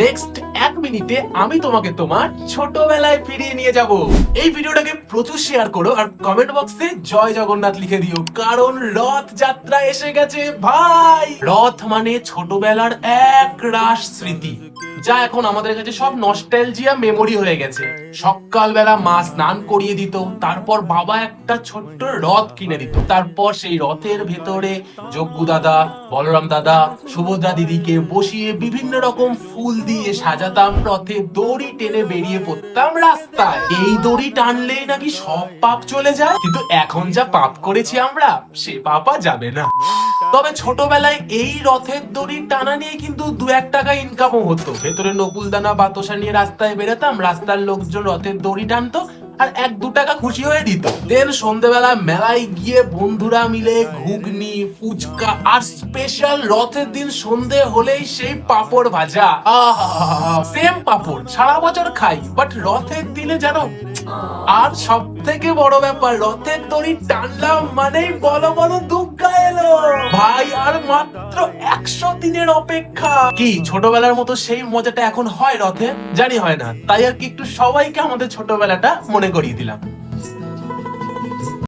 Next 1 মিনিটে আমি তোমাকে তোমার ছোটবেলায় ফিরিয়ে নিয়ে যাব। এই ভিডিওটাকে প্রচুর শেয়ার করো আর কমেন্ট বক্সে জয় জগন্নাথ লিখে দিও, কারণ রথ যাত্রা এসে গেছে ভাই। রথ মানে ছোটবেলার এক রাশ স্মৃতি, যা এখন আমাদের কাছে সব নস্টালজিয়া মেমোরি হয়ে গেছে। সকালবেলা মা স্নান করিয়ে দিত, তারপর বাবা একটা ছোট্ট রথ কিনে দিত, তারপর সেই রথের ভেতরে যজ্ঞ দাদা, বলরাম দাদা, সুভদ্রা দিদিকে বসিয়ে বিভিন্ন রকম ফুল দিয়ে সাজাতাম, রথে দড়ি টেনে বেরিয়ে পড়তাম রাস্তায়। এই দড়ি টানলেই নাকি সব পাপ চলে যায়, কিন্তু এখন যা পাপ করেছি আমরা, সে পাপা যাবে না। তবে ছোটবেলায় এই রথের দড়ি টানা নিয়ে কিন্তু 2-1 টাকা ইনকামও হতো। ভেতরে নকুলদানা বাতাসা নিয়ে রাস্তায় বেরোতাম, রাস্তার লোকজন রথের দড়ি টানতো আর 1-2 টাকা খুশি হয়ে দিত। দেন সন্ধ্যেবেলা মেলায় গিয়ে বন্ধুরা মিলে ঘুগনি, ফুচকা আর স্পেশাল রথের দিন সন্ধে হলেই সেই পাপড় ভাজা। সেম পাপড় সারা বছর খাই, বাট রথের দিনে জানো। আর সব থেকে বড় ব্যাপার, রথের দড়ি টানলাম মানেই বলো বলো দুর্গা এলো ভাই। আর মাত্র 100 দিনের অপেক্ষা। কি ছোটবেলার মতো সেই মজাটা এখন হয় রথে? জানি হয় না, তাই আর কি একটু সবাইকে আমাদের ছোটবেলাটা মনে করিয়ে দিলাম।